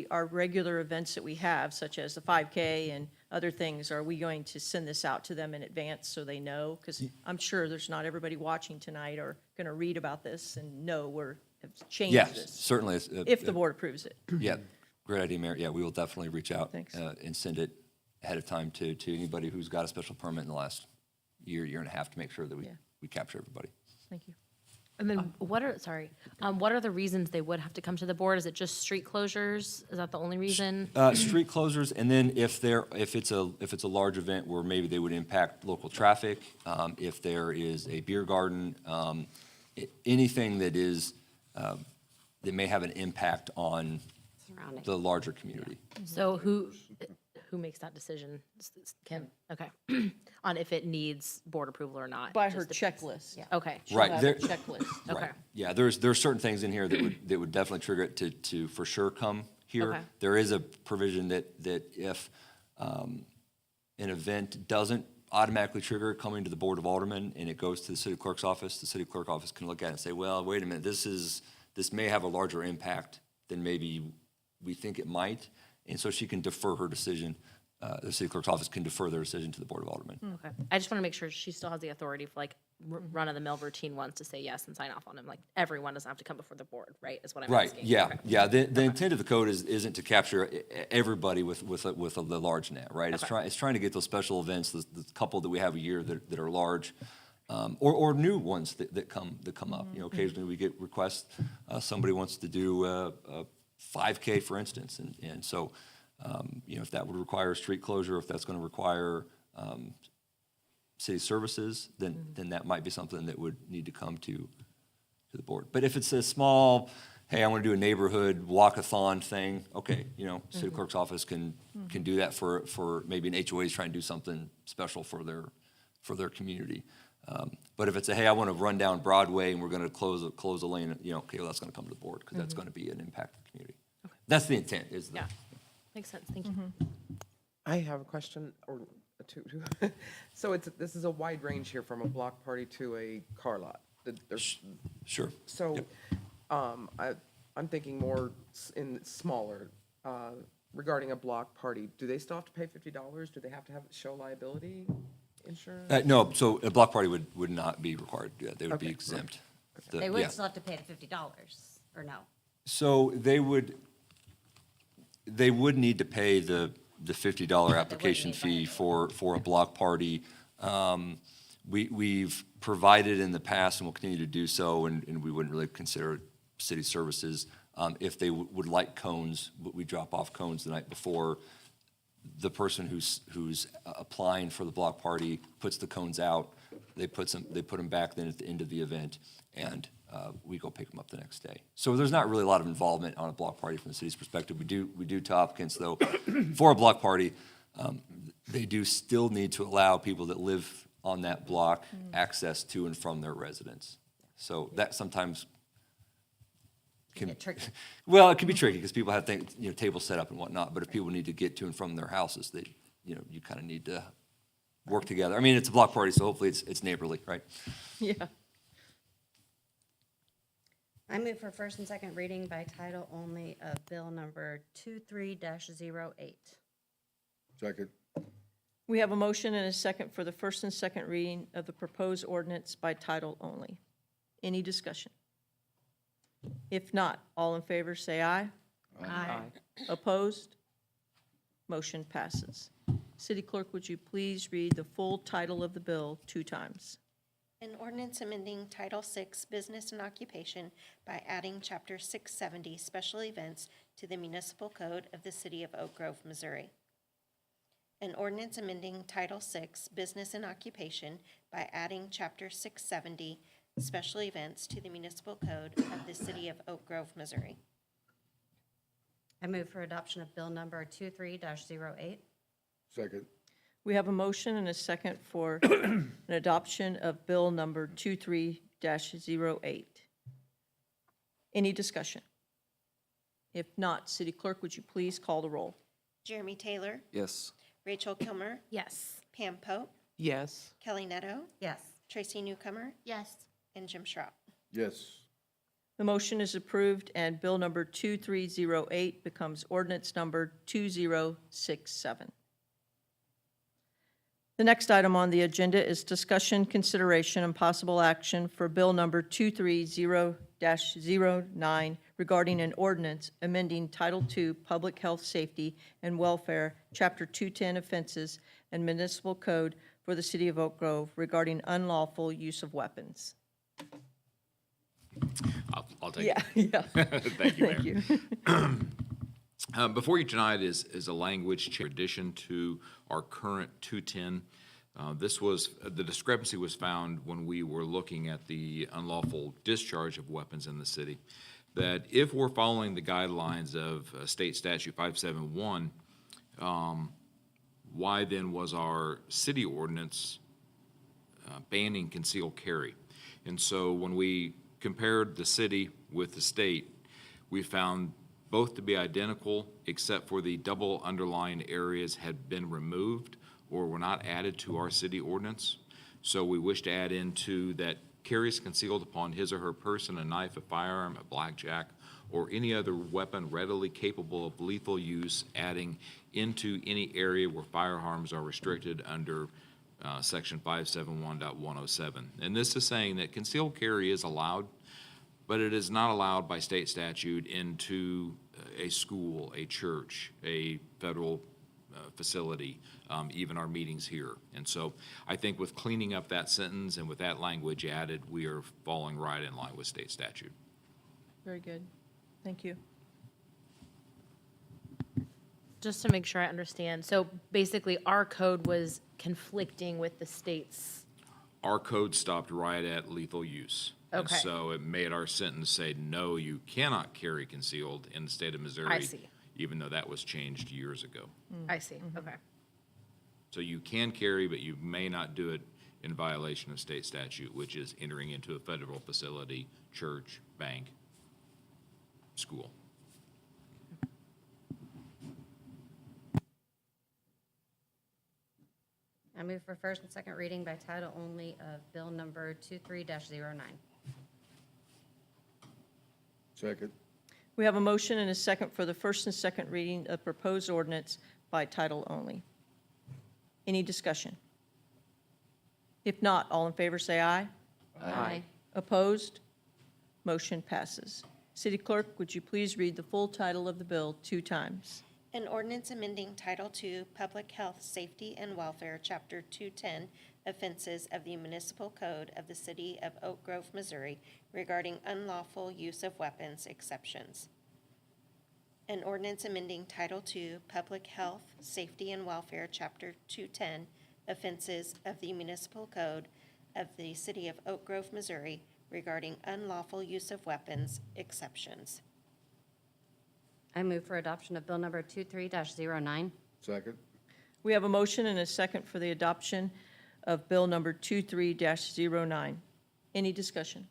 our regular events that we have, such as the 5K and other things, are we going to send this out to them in advance so they know? Because I'm sure there's not everybody watching tonight are going to read about this and know have changed Yes, this. certainly. If the board approves it. Yeah, great idea, Mayor. Yeah, we will definitely reach out Thanks. and send it ahead of time to anybody who's got a special permit in the last year and a half to make sure that we capture everybody. Thank you. And then what are the reasons they would have to come to the board? Is it just street closures? Is that the only reason? Street closures, and then if it's a large event where maybe they would impact local traffic, if there is a beer garden, anything that is, that may have an impact on Surrounding. the larger community. So who makes that decision? Kim, okay. On if it needs board approval or not? By her Just checklist. Okay. She'll Right, have there- a checklist. Okay. Right. Yeah, there's certain things in here that would definitely trigger it to for sure come here. Okay. There is a provision that if an event doesn't automatically trigger it coming to the Board of Aldermen and it goes to the city clerk's office, the city clerk office can look at it and say, well, wait a minute, this may have a larger impact than maybe we think it might. And so she can defer her decision. The city clerk's office can defer their decision to the Board of Aldermen. Okay. I just want to make sure she still has the authority for like run-of-the-mill routine ones to say yes and sign off on them. Like everyone doesn't have to come before the board, right? Is what I'm Right, asking. yeah, Okay. yeah. The intent of the code isn't to capture everybody with the large net, right? Okay. It's trying to get those special events, the couple that we have a year that are large, or new ones that come up. You know, occasionally we get requests, somebody wants to do a 5K, for instance, and so, you know, if that would require a street closure, if that's gonna require, city services, then that might be something that would need to come to the board. But if it's a small, hey, I want to do a neighborhood walkathon thing, okay, you know, city clerk's office can do that for maybe an HOA is trying to do something special for their community. But if it's a, hey, I want to run down Broadway and we're going to close a lane, you know, okay, well, that's going to come to the board because that's going to be an impact to the community. That's the intent, is the. Yeah. Makes sense. Thank you. I have a question or two. So this is a wide range here from a block party to a car lot. Sure. So, Yep. I'm thinking more in smaller, regarding a block party. Do they still have to pay $50? Do they have to show liability insurance? No, so a block party would not be required. Yeah, they would be Okay. exempt. They Yeah. would still have to pay the $50, or no? So they would need to pay the $50 application need fee for a block party. We've provided in the past and will continue to do so, and we wouldn't really consider it city services. If they would like cones, we drop off cones the night before. The person who's applying for the block party puts the cones out. They put them back then at the end of the event, and we go pick them up the next day. So there's not really a lot of involvement on a block party from the city's perspective. We do to applicants, though, for a block party, they do still need to allow people that live on that block access to and from their residence. So that sometimes can Get tricky. well, it can be tricky because people have things, you know, tables set up and whatnot. But if people need to get to and from their houses, you kind of need to work together. I mean, it's a block party, so hopefully it's neighborly, right? Yeah. I move for first and second reading by title only of bill number 23-08. Second. We have a motion and a second for the first and second reading of the proposed ordinance by title only. Any discussion? If not, all in favor say aye. Aye. Opposed? Motion passes. City Clerk, would you please read the full title of the bill 2 times? An ordinance amending Title VI Business and Occupation by adding Chapter 670 Special Events to the Municipal Code of the City of Oak Grove, Missouri. An ordinance amending Title VI Business and Occupation by adding Chapter 670 Special Events to the Municipal Code of the City of Oak Grove, Missouri. I move for adoption of Bill number 23-08. Second. We have a motion and a second for an adoption of Bill number 23-08. Any discussion? If not, City Clerk, would you please call the roll? Jeremy Taylor, Yes. Rachel Kilmer, Yes. Pam Pope, Yes. Kelly Netto, Yes. Tracy Newcomer, Yes. and Jim Schropp. Yes. The motion is approved, and Bill number 2308 becomes ordinance number 2067. The next item on the agenda is discussion, consideration, and possible action for Bill number 230-09 regarding an ordinance amending Title II Public Health, Safety, and Welfare, Chapter 210 Offenses and Municipal Code for the City of Oak Grove regarding unlawful use of weapons. I'll take Yeah, it. yeah. Thank you, Mayor. Thank you. Before you tonight is a language change addition to our current 210. The discrepancy was found when we were looking at the unlawful discharge of weapons in the city, that if we're following the guidelines of State Statute 571, why then was our city ordinance banning concealed carry? And so when we compared the city with the state, we found both to be identical, except for the double underlined areas had been removed or were not added to our city ordinance. So we wish to add into that carries concealed upon his or her person a knife, a firearm, a blackjack, or any other weapon readily capable of lethal use, adding into any area where firearms are restricted under Section 571.107. And this is saying that concealed carry is allowed, but it is not allowed by state statute into a school, a church, a federal facility, even our meetings here. And so I think with cleaning up that sentence and with that language added, we are falling right in line with state statute. Very good. Thank you. Just to make sure I understand, so basically our code was conflicting with the state's. Our code stopped right at lethal use. And Okay. so it made our sentence say, no, you cannot carry concealed in the state of Missouri. I see. Even though that was changed years ago. I see, okay. So you can carry, but you may not do it in violation of state statute, which is entering into a federal facility, church, bank, school. I move for first and second reading by title only of Bill number 23-09. Second. We have a motion and a second for the first and second reading of proposed ordinance by title only. Any discussion? If not, all in favor say aye. Aye. Opposed? Motion passes. City Clerk, would you please read the full title of the bill 2 times? An ordinance amending Title II Public Health, Safety, and Welfare, Chapter 210, Offenses of the Municipal Code of the City of Oak Grove, Missouri regarding unlawful use of weapons exceptions. An ordinance amending Title II Public Health, Safety, and Welfare, Chapter 210, Offenses of the Municipal Code of the City of Oak Grove, Missouri regarding unlawful use of weapons exceptions. I move for adoption of Bill number 23-09. Second. We have a motion and a second for the adoption of bill number 23-09. Any discussion?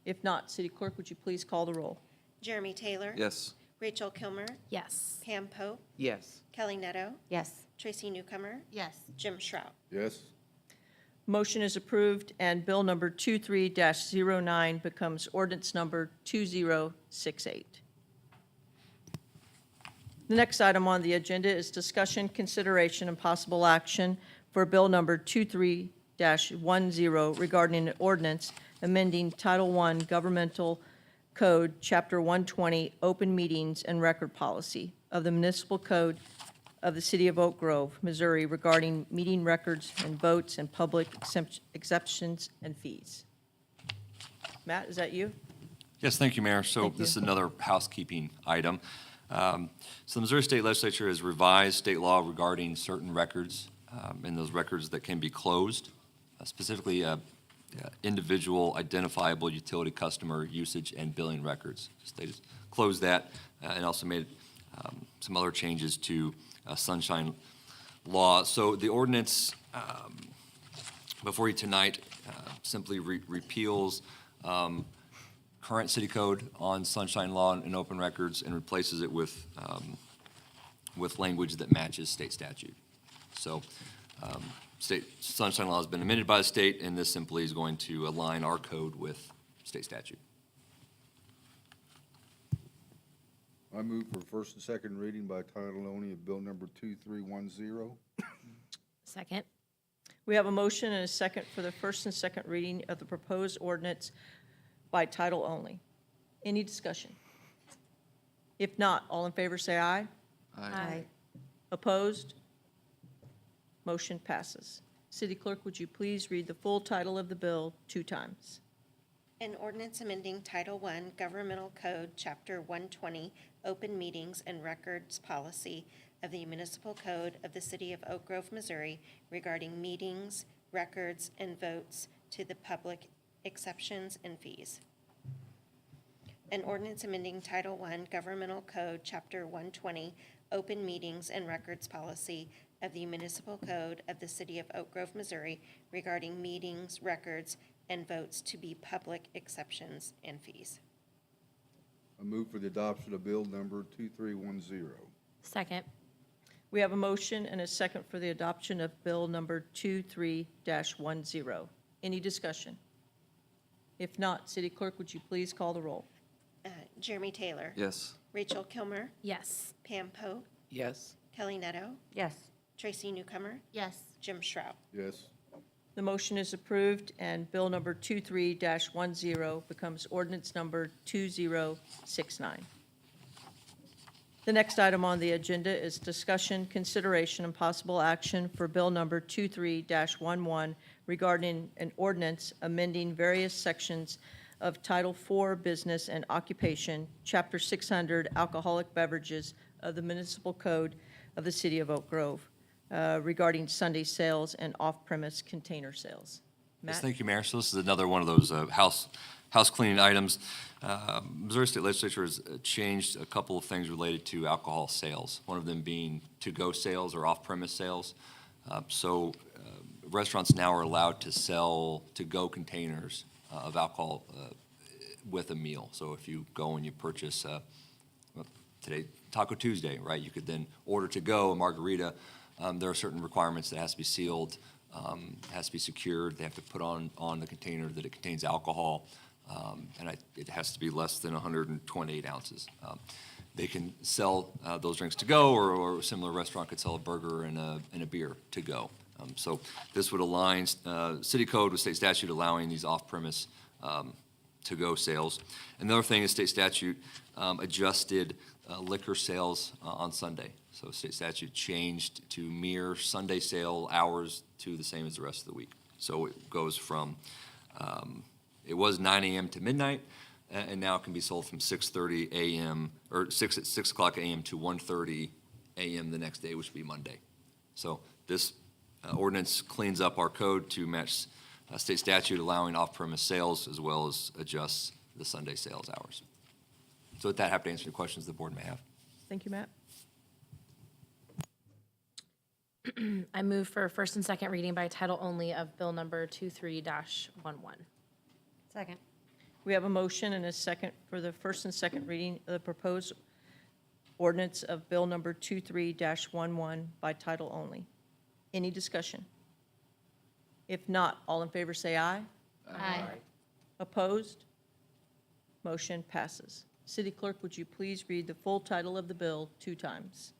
If not, City Clerk, would you please call the roll? Jeremy Taylor. Yes. Rachel Kilmer. Yes. Pam Pope. Yes. Kelly Netto. Yes. Tracy Newcomer. Yes. Jim Schropp. Yes. Motion is approved, and bill number 23-09 becomes ordinance number 2068. The next item on the agenda is discussion, consideration, and possible action for bill number 23-10 regarding an ordinance amending Title I Governmental Code, Chapter 120, Open Meetings and Record Policy of the Municipal Code of the City of Oak Grove, Missouri regarding meeting records and votes and public exceptions and fees. Matt, is that you? Yes, thank you, Mayor. So Thank this is you. another housekeeping item. So the Missouri State Legislature has revised state law regarding certain records, and those records that can be closed, specifically individual identifiable utility customer usage and billing records. So they just closed that and also made some other changes to sunshine law. So the ordinance before you tonight simply repeals current city code on sunshine law and open records and replaces it with language that matches state statute. So state sunshine law has been amended by the state, and this simply is going to align our code with state statute. I move for first and second reading by title only of bill number 2310. Second. We have a motion and a second for the first and second reading of the proposed ordinance by title only. Any discussion? If not, all in favor say aye. Aye. Opposed? Motion passes. City Clerk, would you please read the full title of the bill 2 times? An ordinance amending Title I Governmental Code, Chapter 120, Open Meetings and Records Policy of the Municipal Code of the City of Oak Grove, Missouri regarding meetings, records, and votes to the public exceptions and fees. An ordinance amending Title I Governmental Code, Chapter 120, Open Meetings and Records Policy of the Municipal Code of the City of Oak Grove, Missouri regarding meetings, records, and votes to be public exceptions and fees. I move for the adoption of bill number 2310. Second. We have a motion and a second for the adoption of bill number 23-10. Any discussion? If not, City Clerk, would you please call the roll? Jeremy Taylor. Yes. Rachel Kilmer. Yes. Pam Poe. Yes. Kelly Netto. Yes. Tracy Newcomer. Yes. Jim Shrout. Yes. The motion is approved, and bill number 23-10 becomes ordinance number 2069. The next item on the agenda is discussion, consideration, and possible action for bill number 23-11 regarding an ordinance amending various sections of Title IV Business and Occupation, Chapter 600 Alcoholic Beverages of the Municipal Code of the City of Oak Grove regarding Sunday sales and off-premise container sales. Yes, Matt? thank you, Mayor. So this is another one of those house cleaning items. Missouri State Legislature has changed a couple of things related to alcohol sales, one of them being to-go sales or off-premise sales. So restaurants now are allowed to sell to-go containers of alcohol with a meal. So if you go and you purchase, today, Taco Tuesday, right, you could then order to go a margarita. There are certain requirements that has to be sealed, has to be secured. They have to put on the container that it contains alcohol, and it has to be less than 128 ounces. They can sell those drinks to go, or a similar restaurant could sell a burger and a beer to go. So this would align city code with state statute allowing these off-premise to-go sales. And the other thing is state statute adjusted liquor sales on Sunday. So state statute changed to mirror Sunday sale hours to the same as the rest of the week. So it goes from, it was 9 a.m. to midnight, and now it can be sold from 6:30 a.m. or 6 o'clock a.m. to 1:30 a.m. the next day, which would be Monday. So this ordinance cleans up our code to match state statute allowing off-premise sales as well as adjusts the Sunday sales hours. So with that, happy to answer any questions the board may have. Thank you, Matt. I move for first and second reading by title only of bill number 23-11. Second. We have a motion and a second for the first and second reading of the proposed ordinance of bill number 23-11 by title only. Any discussion? If not, all in favor say aye. Aye. Opposed? Motion passes. City Clerk, would you please read the full title of the bill 2 times?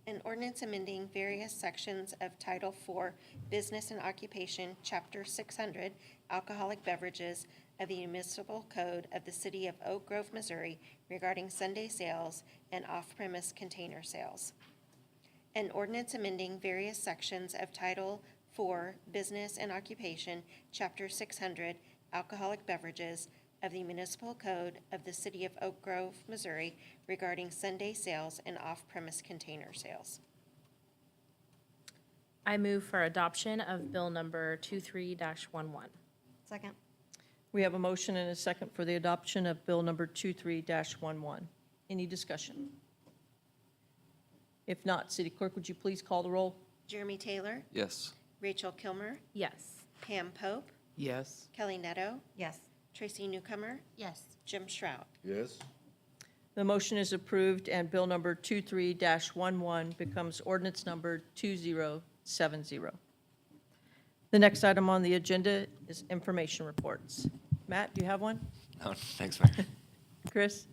An ordinance amending various sections of Title IV Business and Occupation, Chapter 600 Alcoholic Beverages of the Municipal Code of the City of Oak Grove, Missouri regarding Sunday sales and off-premise container sales. An ordinance amending various sections of Title IV Business and Occupation, Chapter 600, Alcoholic Beverages of the Municipal Code of the City of Oak Grove, Missouri regarding Sunday sales and off-premise container sales. I move for adoption of bill number 23-11. Second. We have a motion and a second for the adoption of Bill number 23-11. Any discussion? If not, City Clerk, would you please call the roll? Jeremy Taylor, Yes. Rachel Kilmer, Yes. Pam Pope, Yes. Kelly Netto, Yes. Tracy Newcomer, Yes. Jim Shrout. Yes. The motion is approved, and Bill number 23-11 becomes ordinance number 2070. The next item on the agenda is information reports. Matt, do you have one? No, thanks, Mayor. Chris?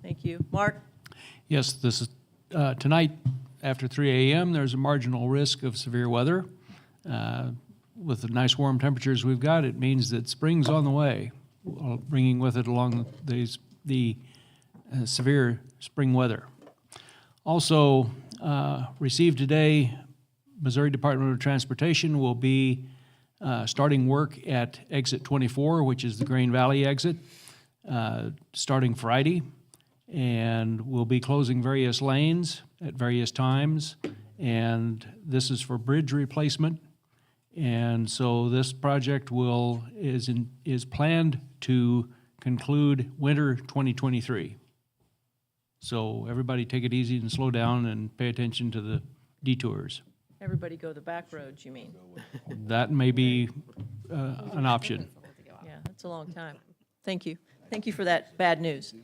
Thank you. Mark? Yes, this is, tonight, after 3 a.m., there's a marginal risk of severe weather. With the nice warm temperatures we've got, it means that spring's on the way, bringing with it along the severe spring weather. Also, received today, Missouri Department of Transportation will be starting work at exit 24, which is the Grain Valley exit, starting Friday. And we'll be closing various lanes at various times. And this is for bridge replacement. And so this project is planned to conclude winter 2023. So everybody take it easy and slow down and pay attention to the detours. Everybody go the back roads, you mean? That may be an option. Yeah, that's a long time. Thank you. Thank you for that bad news.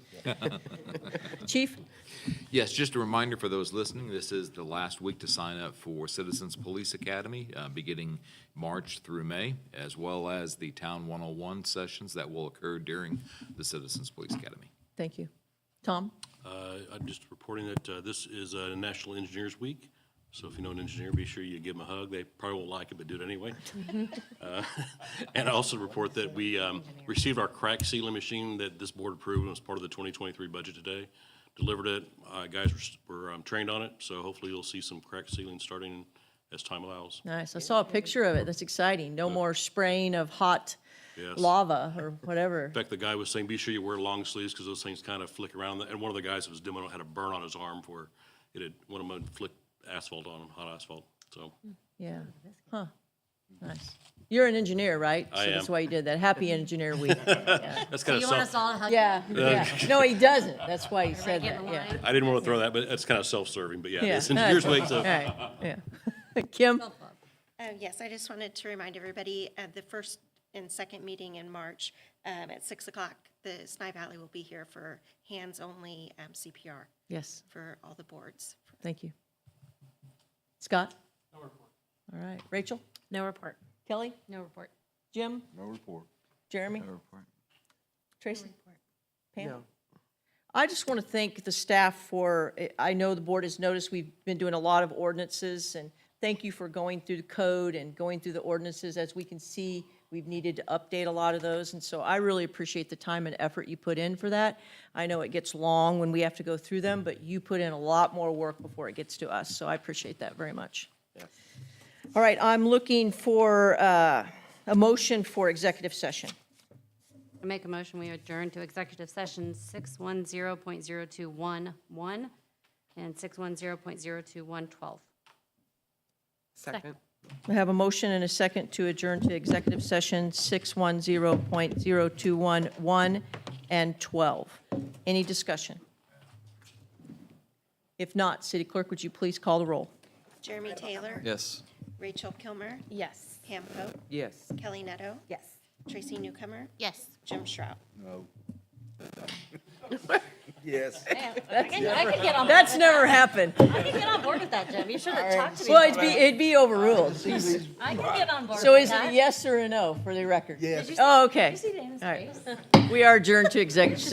Chief? Yes, just a reminder for those listening, this is the last week to sign up for Citizens Police Academy, beginning March through May, as well as the Town 101 sessions that will occur during the Citizens Police Academy. Thank you. Tom? I'm just reporting that this is National Engineers Week, so if you know an engineer, be sure you give them a hug. They probably won't like it, but do it anyway. And I also report that we received our crack sealing machine that this board approved and was part of the 2023 budget today. Delivered it. Guys were trained on it, so hopefully you'll see some crack sealing starting as time allows. Nice. I saw a picture of it. That's exciting. No more spraying of hot Yes. lava or whatever. In fact, the guy was saying, be sure you wear long sleeves because those things kind of flick around. And one of the guys that was demoing had a burn on his arm where one of them had flicked asphalt on him, hot asphalt. So Yeah. Huh. Nice. You're an engineer, right? I So that's am. why you did that. Happy Engineer Week. Yeah. that's kind of You want us all to hug? Yeah. No, he doesn't. That's why he said get in that. Yeah. line? I didn't want to throw that, but it's kind of self-serving. But yeah, Yeah. it's Engineers Week. All So right. Yeah. Kim? Yes, I just wanted to remind everybody of the first and second meeting in March at 6 o'clock. The Sny Valley will be here for hands-only CPR Yes. for all the boards. Thank you. Scott? No report. All right. Rachel? No report. Kelly? No report. Jim? No report. Jeremy? No report. Tracy? Pam? I just want to thank the staff for, I know the board has noticed we've been doing a lot of ordinances, and thank you for going through the code and going through the ordinances. As we can see, we've needed to update a lot of those, and so I really appreciate the time and effort you put in for that. I know it gets long when we have to go through them, but you put in a lot more work before it gets to us, so I appreciate that very much. All right, I'm looking for a motion for executive session. I make a motion, we adjourn to executive session 610.0211 and 610.0212. Second. I have a motion and a second to adjourn to executive session 610.0211 and 12. Any discussion? If not, City Clerk, would you please call the roll? Jeremy Taylor, Yes. Rachel Kilmer, Yes. Pam Pope, Yes. Kelly Netto, Yes. Tracy Newcomer, Yes. Jim Shrout. No. Yes. I can get on, That's never happened. I can get on board with that, Jim. You should have talked to me. Well, about it'd be overruled. I can get on board So with is it a that. yes or a no for the record? Yes. Did you Oh, see- okay. Did you see Dana's All right. face? We are adjourned to executive